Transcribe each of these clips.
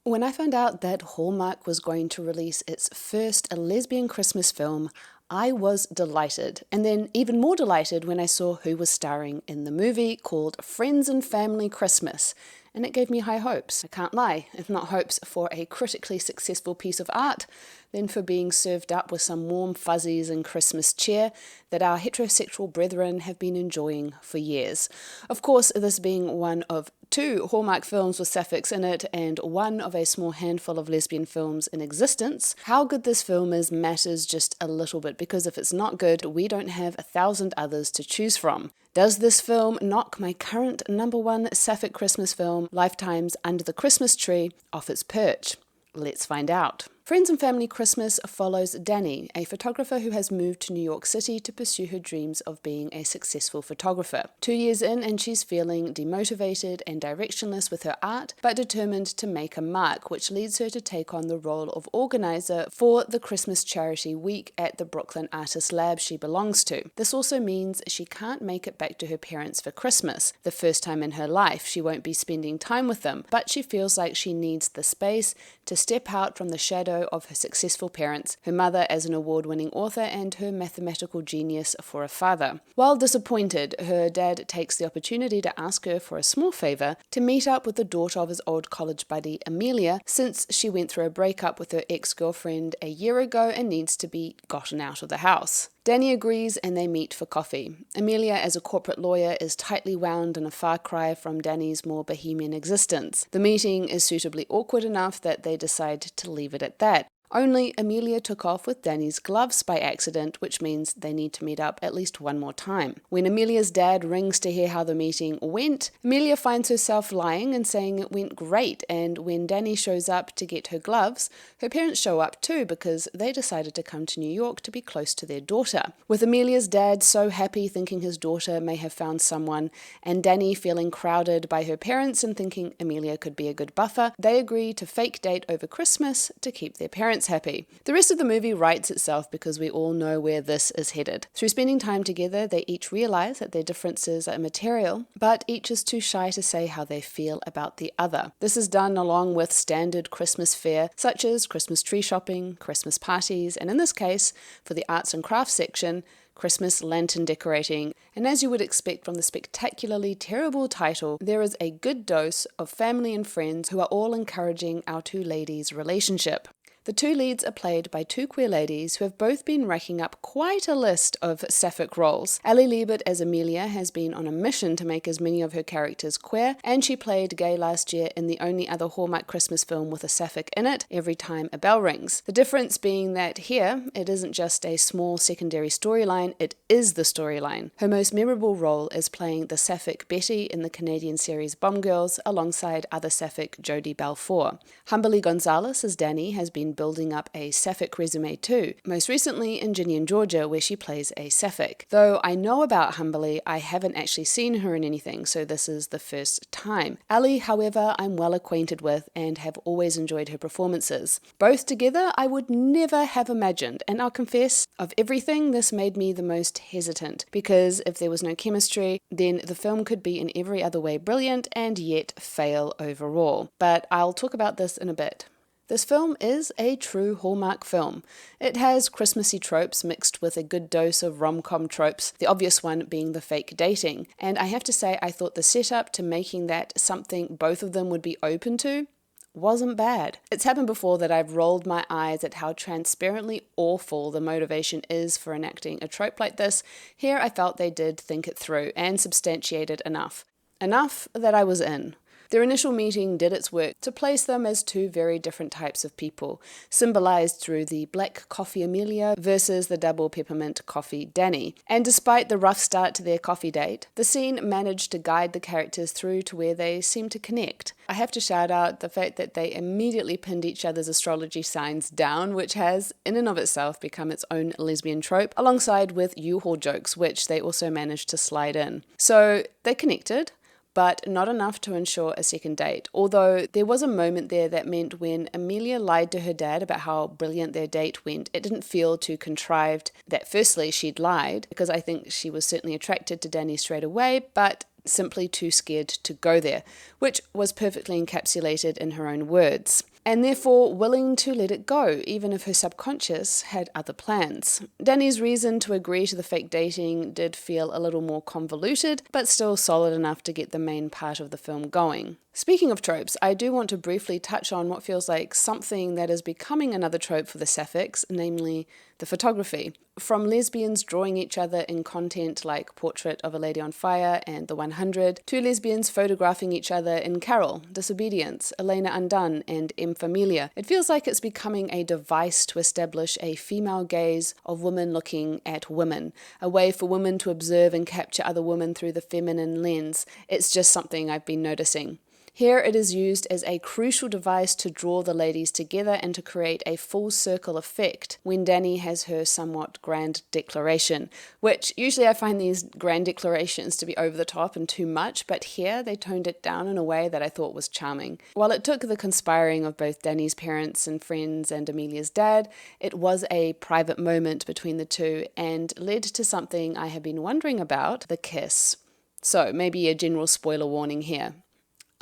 When I found out that Hallmark was going to release its first lesbian Christmas film, I was delighted, and then even more delighted when I saw who was starring in the movie called Friends and Family Christmas, and it gave me high hopes. I can't lie, if not hopes for a critically successful piece of art, then for being served up with some warm fuzzies and Christmas cheer that our heterosexual brethren have been enjoying for years. Of course, this being one of two Hallmark films with sapphics in it and one of a small handful of lesbian films in existence, how good this film is matters just a little bit, because if it's not good, we don't have 1,000 others to choose from. Does this film knock my current #1 sapphic Christmas film, Lifetime's Under the Christmas Tree, off its perch? Let's find out. Friends and Family Christmas follows Dani, a photographer who has moved to New York City to pursue her dreams of being a successful photographer. 2 years in, and she's feeling demotivated and directionless with her art, but determined to make a mark, which leads her to take on the role of organizer for the Christmas charity week at the Brooklyn Artist Lab she belongs to. This also means she can't make it back to her parents for Christmas. The first time in her life, she won't be spending time with them, but she feels like she needs the space to step out from the shadow of her successful parents, her mother as an award-winning author and her mathematical genius for a father. While disappointed, her dad takes the opportunity to ask her for a small favor to meet up with the daughter of his old college buddy Amelia, since she went through a breakup with her ex-girlfriend a year ago and needs to be gotten out of the house. Dani agrees and they meet for coffee. Amelia, as a corporate lawyer, is tightly wound in a far cry from Dani's more bohemian existence. The meeting is suitably awkward enough that they decide to leave it at that. Only Amelia took off with Dani's gloves by accident, which means they need to meet up at least one more time. When Amelia's dad rings to hear how the meeting went, Amelia finds herself lying and saying it went great, and when Dani shows up to get her gloves, her parents show up too because they decided to come to New York to be close to their daughter. With Amelia's dad so happy thinking his daughter may have found someone, and Dani feeling crowded by her parents and thinking Amelia could be a good buffer, they agree to fake date over Christmas to keep their parents happy. The rest of the movie writes itself because we all know where this is headed. Through spending time together, they each realize that their differences are immaterial, but each is too shy to say how they feel about the other. This is done along with standard Christmas fare, such as Christmas tree shopping, Christmas parties, and in this case, for the arts and crafts section, Christmas lantern decorating. And as you would expect from the spectacularly terrible title, there is a good dose of family and friends who are all encouraging our two ladies' relationship. The two leads are played by two queer ladies who have both been racking up quite a list of sapphic roles. Ali Liebert as Amelia has been on a mission to make as many of her characters queer, and she played gay last year in the only other Hallmark Christmas film with a sapphic in it, Every Time a Bell Rings. The difference being that here, it isn't just a small secondary storyline, it is the storyline. Her most memorable role is playing the sapphic Betty in the Canadian series Bomb Girls, alongside other sapphic Jodie Balfour. Humberly Gonzalez as Dani has been building up a sapphic resume too, most recently in Ginny and Georgia, where she plays a sapphic. Though I know about Humberly, I haven't actually seen her in anything, so this is the first time. Ali, however, I'm well acquainted with and have always enjoyed her performances. Both together, I would never have imagined, and I'll confess, of everything, this made me the most hesitant, because if there was no chemistry, then the film could be in every other way brilliant and yet fail overall. But I'll talk about this in a bit. This film is a true Hallmark film. It has Christmassy tropes mixed with a good dose of rom-com tropes, the obvious one being the fake dating. And I have to say, I thought the setup to making that something both of them would be open to wasn't bad. It's happened before that I've rolled my eyes at how transparently awful the motivation is for enacting a trope like this. Here I felt they did think it through and substantiate it enough. Enough that I was in. Their initial meeting did its work to place them as two very different types of people, symbolized through the black coffee Amelia versus the double peppermint coffee Dani. And despite the rough start to their coffee date, the scene managed to guide the characters through to where they seem to connect. I have to shout out the fact that they immediately pinned each other's astrology signs down, which has, in and of itself, become its own lesbian trope, alongside with U-Haul jokes, which they also managed to slide in. So they connected, but not enough to ensure a second date. Although there was a moment there that meant when Amelia lied to her dad about how brilliant their date went, it didn't feel too contrived that firstly she'd lied, because I think she was certainly attracted to Dani straight away, but simply too scared to go there, which was perfectly encapsulated in her own words. and therefore willing to let it go, even if her subconscious had other plans. Dani's reason to agree to the fake dating did feel a little more convoluted, but still solid enough to get the main part of the film going. Speaking of tropes, I do want to briefly touch on what feels like something that is becoming another trope for the sapphics, namely the photography. From lesbians drawing each other in content like Portrait of a Lady on Fire and The 100, to lesbians photographing each other in Carol, Disobedience, Elena Undone, and M. Familia, it feels like it's becoming a device to establish a female gaze of women looking at women, a way for women to observe and capture other women through the feminine lens. It's just something I've been noticing. Here it is used as a crucial device to draw the ladies together and to create a full circle effect when Dani has her somewhat grand declaration, which usually I find these grand declarations to be over the top and too much, but here they toned it down in a way that I thought was charming. While it took the conspiring of both Dani's parents and friends and Amelia's dad, it was a private moment between the two and led to something I have been wondering about, the kiss. So maybe a general spoiler warning here.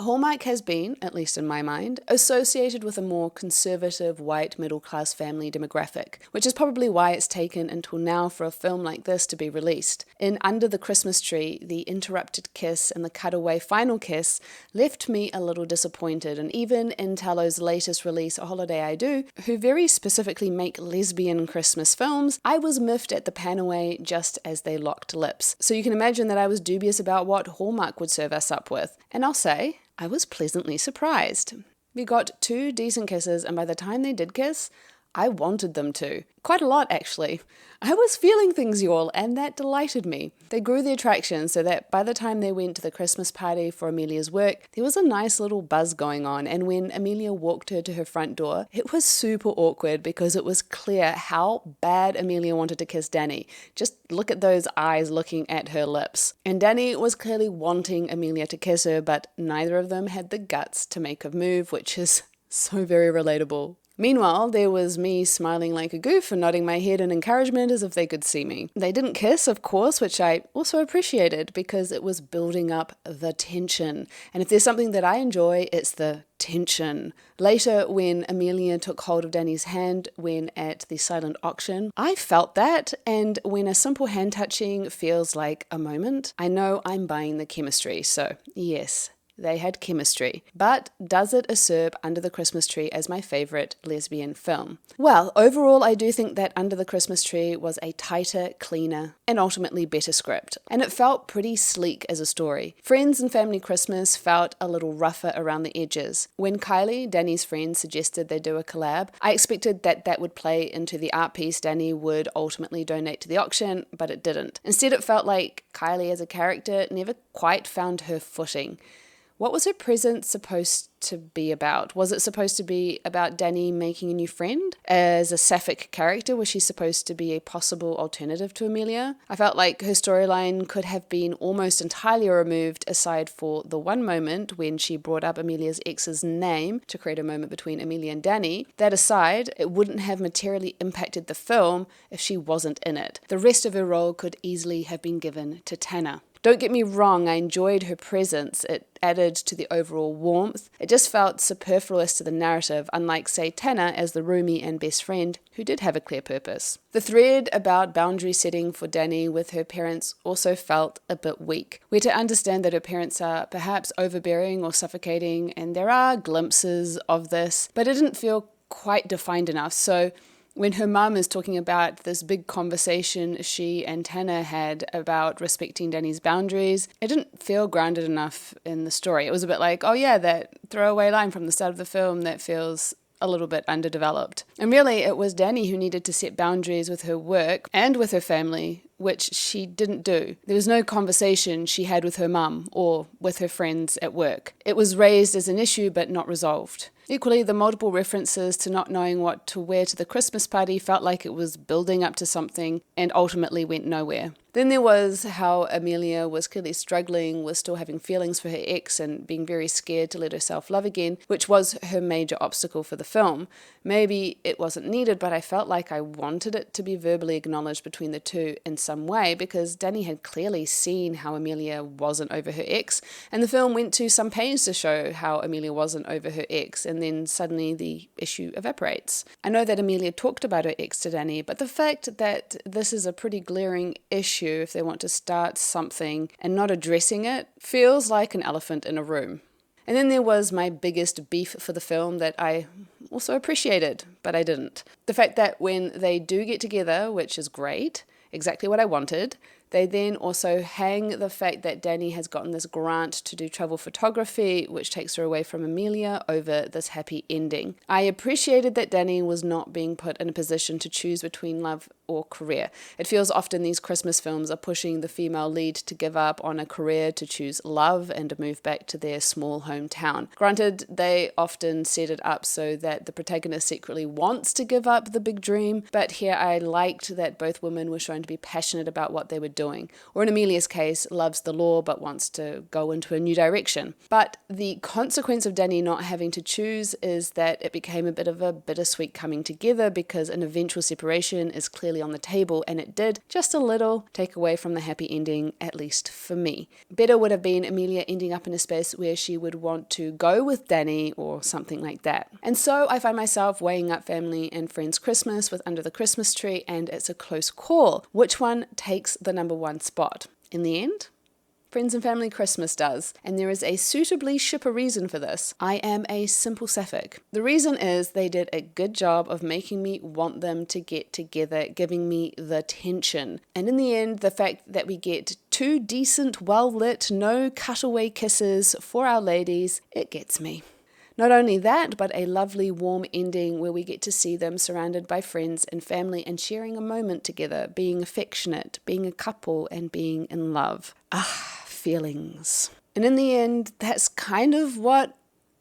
Hallmark has been, at least in my mind, associated with a more conservative white middle-class family demographic, which is probably why it's taken until now for a film like this to be released. In Under the Christmas Tree, the interrupted kiss and the cutaway final kiss left me a little disappointed, and even in Tallo's latest release, A Holiday I Do, who very specifically make lesbian Christmas films, I was miffed at the pan away just as they locked lips. So you can imagine that I was dubious about what Hallmark would serve us up with. And I'll say, I was pleasantly surprised. We got 2 decent kisses, and by the time they did kiss, I wanted them to. Quite a lot, actually. I was feeling things, y'all, and that delighted me. They grew the attraction so that by the time they went to the Christmas party for Amelia's work, there was a nice little buzz going on, and when Amelia walked her to her front door, it was super awkward because it was clear how bad Amelia wanted to kiss Dani. Just look at those eyes looking at her lips. And Dani was clearly wanting Amelia to kiss her, but neither of them had the guts to make a move, which is so very relatable. Meanwhile, there was me smiling like a goof and nodding my head in encouragement as if they could see me. They didn't kiss, of course, which I also appreciated because it was building up the tension. And if there's something that I enjoy, it's the tension. Later, when Amelia took hold of Dani's hand when at the silent auction, I felt that, and when a simple hand touching feels like a moment, I know I'm buying the chemistry, so yes. They had chemistry. But does it usurp Under the Christmas Tree as my favourite lesbian film? Well, overall I do think that Under the Christmas Tree was a tighter, cleaner, and ultimately better script. And it felt pretty sleek as a story. Friends and Family Christmas felt a little rougher around the edges. When Kylie, Dani's friend, suggested they do a collab, I expected that that would play into the art piece Dani would ultimately donate to the auction, but it didn't. Instead, it felt like Kylie as a character never quite found her footing. What was her presence supposed to be about? Was it supposed to be about Dani making a new friend? As a sapphic character, was she supposed to be a possible alternative to Amelia? I felt like her storyline could have been almost entirely removed aside for the one moment when she brought up Amelia's ex's name to create a moment between Amelia and Dani. That aside, it wouldn't have materially impacted the film if she wasn't in it. The rest of her role could easily have been given to Tanner. Don't get me wrong, I enjoyed her presence. It added to the overall warmth. It just felt superfluous to the narrative, unlike, say, Tanner as the roomie and best friend, who did have a clear purpose. The thread about boundary setting for Dani with her parents also felt a bit weak. We're to understand that her parents are perhaps overbearing or suffocating, and there are glimpses of this, but it didn't feel quite defined enough. So when her mum is talking about this big conversation she and Tanner had about respecting Dani's boundaries, it didn't feel grounded enough in the story. It was a bit like, oh yeah, that throwaway line from the start of the film that feels a little bit underdeveloped. And really, it was Dani who needed to set boundaries with her work and with her family, which she didn't do. There was no conversation she had with her mum or with her friends at work. It was raised as an issue but not resolved. Equally, the multiple references to not knowing what to wear to the Christmas party felt like it was building up to something and ultimately went nowhere. Then there was how Amelia was clearly struggling with still having feelings for her ex and being very scared to let herself love again, which was her major obstacle for the film. Maybe it wasn't needed, but I felt like I wanted it to be verbally acknowledged between the two in some way, because Dani had clearly seen how Amelia wasn't over her ex, and the film went to some pains to show how Amelia wasn't over her ex, and then suddenly the issue evaporates. I know that Amelia talked about her ex to Dani, but the fact that this is a pretty glaring issue if they want to start something and not addressing it feels like an elephant in a room. And then there was my biggest beef for the film that I also appreciated, but I didn't. The fact that when they do get together, which is great, exactly what I wanted, they then also hang the fact that Dani has gotten this grant to do travel photography, which takes her away from Amelia, over this happy ending. I appreciated that Dani was not being put in a position to choose between love or career. It feels often these Christmas films are pushing the female lead to give up on a career to choose love and to move back to their small hometown. Granted, they often set it up so that the protagonist secretly wants to give up the big dream, but here I liked that both women were shown to be passionate about what they were doing, or in Amelia's case, loves the law but wants to go into a new direction. But the consequence of Dani not having to choose is that it became a bit of a bittersweet coming together, because an eventual separation is clearly on the table, and it did just a little take away from the happy ending, at least for me. Better would have been Amelia ending up in a space where she would want to go with Dani or something like that. And so I find myself weighing up family and friends Christmas with Under the Christmas Tree, and it's a close call. Which one takes the number one spot? In the end, Friends and Family Christmas does, and there is a suitably shipper reason for this. I am a simple sapphic. The reason is they did a good job of making me want them to get together, giving me the tension. And in the end, the fact that we get two decent, well-lit, no cutaway kisses for our ladies, it gets me. Not only that, but a lovely warm ending where we get to see them surrounded by friends and family and sharing a moment together, being affectionate, being a couple, and being in love. Feelings. And in the end, that's kind of what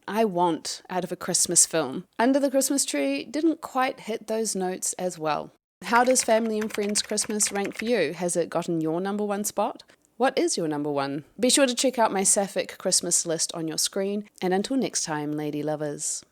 I want out of a Christmas film. Under the Christmas Tree didn't quite hit those notes as well. How does Family and Friends Christmas rank for you? Has it gotten your number one spot? What is your number one? Be sure to check out my sapphic Christmas list on your screen, and until next time, lady lovers.